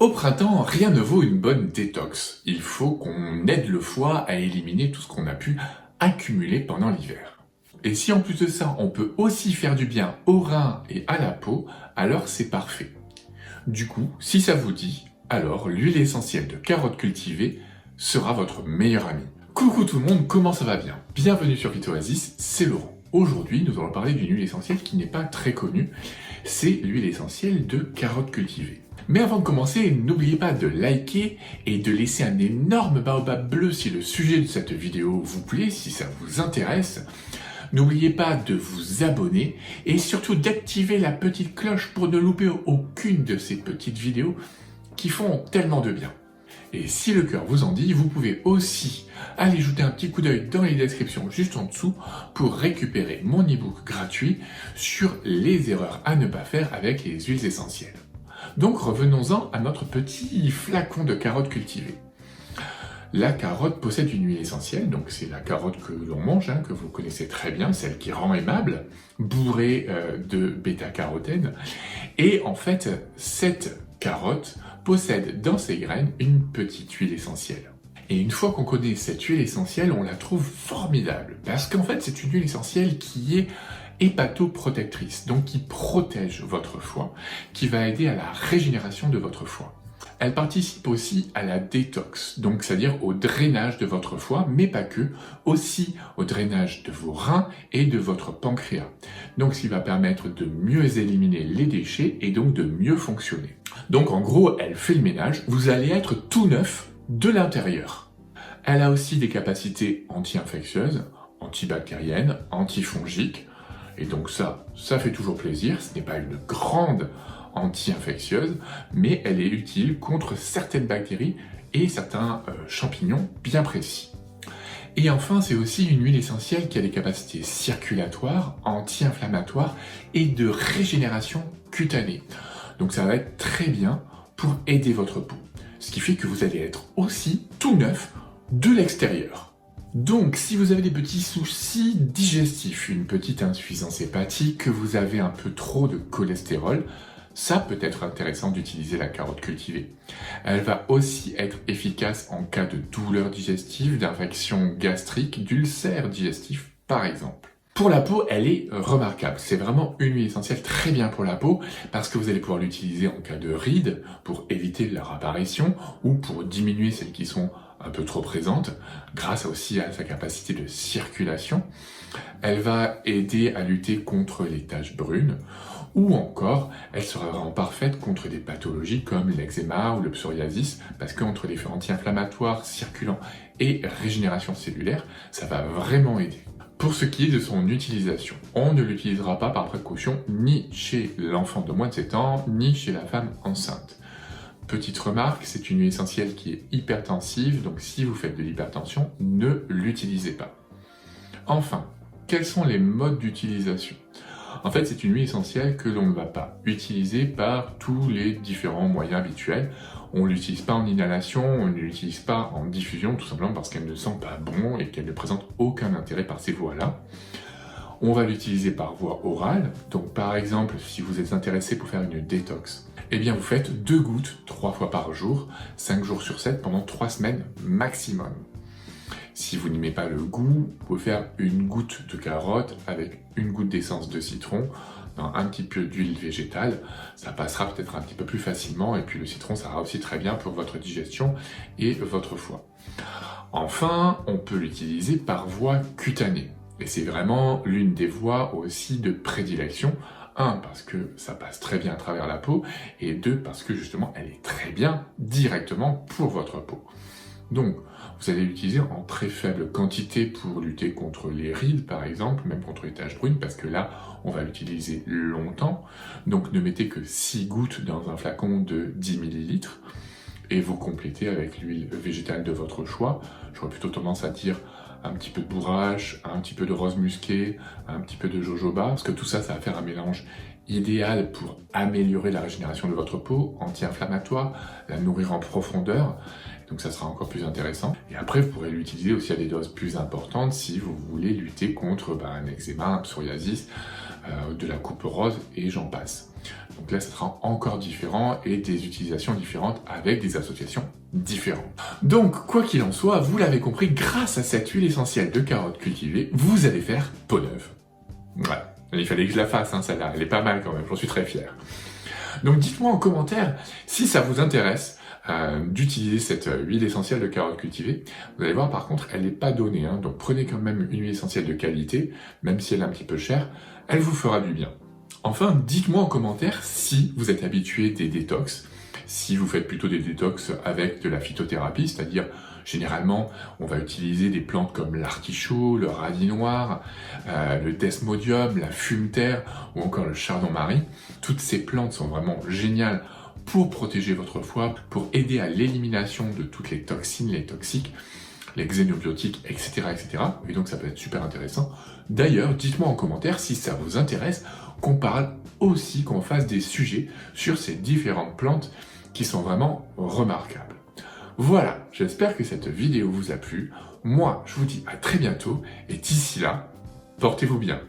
Au printemps, rien ne vaut une bonne détox. Il faut qu'on aide le foie à éliminer tout ce qu'on a pu accumuler pendant l'hiver. Et si en plus de ça, on peut aussi faire du bien aux reins et à la peau, alors c'est parfait. Du coup, si ça vous dit, alors l'huile essentielle de carotte cultivée sera votre meilleur ami. Coucou tout le monde, comment ça va bien? Bienvenue sur Phytoasis, c'est Laurent. Aujourd'hui, nous allons parler d'une huile essentielle qui n'est pas très connue, c'est l'huile essentielle de carotte cultivée. Mais avant de commencer, n'oubliez pas de liker et de laisser un énorme baobab bleu si le sujet de cette vidéo vous plaît, si ça vous intéresse. N'oubliez pas de vous abonner et surtout d'activer la petite cloche pour ne louper aucune de ces petites vidéos qui font tellement de bien. Et si le cœur vous en dit, vous pouvez aussi aller jeter un petit coup d'œil dans les descriptions juste en dessous pour récupérer mon e-book gratuit sur les erreurs à ne pas faire avec les huiles essentielles. Donc revenons-en à notre petit flacon de carotte cultivée. La carotte possède une huile essentielle, donc c'est la carotte que l'on mange, que vous connaissez très bien, celle qui rend aimable, bourrée de bêta-carotène. Et en fait, cette carotte possède dans ses graines une petite huile essentielle. Et une fois qu'on connaît cette huile essentielle, on la trouve formidable, parce qu'en fait c'est une huile essentielle qui est hépatoprotectrice, donc qui protège votre foie, qui va aider à la régénération de votre foie. Elle participe aussi à la détox, donc c'est-à-dire au drainage de votre foie, mais pas que, aussi au drainage de vos reins et de votre pancréas. Donc ce qui va permettre de mieux éliminer les déchets et donc de mieux fonctionner. Donc en gros, elle fait le ménage, vous allez être tout neuf de l'intérieur. Elle a aussi des capacités anti-infectieuses, antibactériennes, antifongiques, et donc ça fait toujours plaisir. Ce n'est pas une grande anti-infectieuse, mais elle est utile contre certaines bactéries et certains champignons bien précis. Et enfin, c'est aussi une huile essentielle qui a des capacités circulatoires, anti-inflammatoires et de régénération cutanée. Donc ça va être très bien pour aider votre peau. Ce qui fait que vous allez être aussi tout neuf de l'extérieur. Donc, si vous avez des petits soucis digestifs, une petite insuffisance hépatique, que vous avez un peu trop de cholestérol, ça peut être intéressant d'utiliser la carotte cultivée. Elle va aussi être efficace en cas de douleurs digestives, d'infections gastriques, d'ulcères digestifs par exemple. Pour la peau, elle est remarquable. C'est vraiment une huile essentielle très bien pour la peau parce que vous allez pouvoir l'utiliser en cas de rides pour éviter leur apparition ou pour diminuer celles qui sont un peu trop présentes grâce aussi à sa capacité de circulation. Elle va aider à lutter contre les taches brunes ou encore elle sera vraiment parfaite contre des pathologies comme l'eczéma ou le psoriasis parce qu'entre l'effet anti-inflammatoire, circulant et régénération cellulaire, ça va vraiment aider. Pour ce qui est de son utilisation, on ne l'utilisera pas par précaution ni chez l'enfant de moins de 7 ans, ni chez la femme enceinte. Petite remarque, c'est une huile essentielle qui est hypertensive, donc si vous faites de l'hypertension, ne l'utilisez pas. Enfin, quels sont les modes d'utilisation? En fait, c'est une huile essentielle que l'on ne va pas utiliser par tous les différents moyens habituels. On ne l'utilise pas en inhalation, on ne l'utilise pas en diffusion, tout simplement parce qu'elle ne sent pas bon et qu'elle ne présente aucun intérêt par ces voies-là. On va l'utiliser par voie orale, donc par exemple, si vous êtes intéressé pour faire une détox, eh bien vous faites 2 gouttes 3 fois par jour, 5 jours sur 7 pendant 3 semaines maximum. Si vous n'aimez pas le goût, vous pouvez faire une goutte de carotte avec une goutte d'essence de citron dans un petit peu d'huile végétale. Ça passera peut-être un petit peu plus facilement et puis le citron, ça ira aussi très bien pour votre digestion et votre foie. Enfin, on peut l'utiliser par voie cutanée. Et c'est vraiment l'une des voies aussi de prédilection. 1, parce que ça passe très bien à travers la peau, et 2, parce que justement, elle est très bien directement pour votre peau. Donc, vous allez l'utiliser en très faible quantité pour lutter contre les rides, par exemple, même contre les taches brunes, parce que là, on va l'utiliser longtemps. Donc, ne mettez que 6 gouttes dans un flacon de 10 ml, et vous complétez avec l'huile végétale de votre choix. J'aurais plutôt tendance à dire un petit peu de bourrache, un petit peu de rose musquée, un petit peu de jojoba, parce que tout ça, ça va faire un mélange idéal pour améliorer la régénération de votre peau, anti-inflammatoire, la nourrir en profondeur, donc ça sera encore plus intéressant. Et après, vous pourrez l'utiliser aussi à des doses plus importantes si vous voulez lutter contre un eczéma, un psoriasis, de la coupe rose et j'en passe. Donc là, ça sera encore différent et des utilisations différentes avec des associations différentes. Donc, quoi qu'il en soit, vous l'avez compris, grâce à cette huile essentielle de carotte cultivée, vous allez faire peau neuve. Ouais, il fallait que je la fasse, hein, celle-là. Elle est pas mal quand même, j'en suis très fier. Donc dites-moi en commentaire si ça vous intéresse d'utiliser cette huile essentielle de carotte cultivée. Vous allez voir, par contre, elle n'est pas donnée, hein, donc prenez quand même une huile essentielle de qualité, même si elle est un petit peu chère, elle vous fera du bien. Enfin, dites-moi en commentaire si vous êtes habitué des détox, si vous faites plutôt des détox avec de la phytothérapie, c'est-à-dire généralement on va utiliser des plantes comme l'artichaut, le radis noir, le desmodium, la fumeterre ou encore le chardon-marie. Toutes ces plantes sont vraiment géniales pour protéger votre foie, pour aider à l'élimination de toutes les toxines, les toxiques, les xénobiotiques, etc., etc. Et donc ça peut être super intéressant. D'ailleurs, dites-moi en commentaire si ça vous intéresse qu'on parle aussi, qu'on fasse des sujets sur ces différentes plantes qui sont vraiment remarquables. Voilà, j'espère que cette vidéo vous a plu. Moi, je vous dis à très bientôt et d'ici là, portez-vous bien.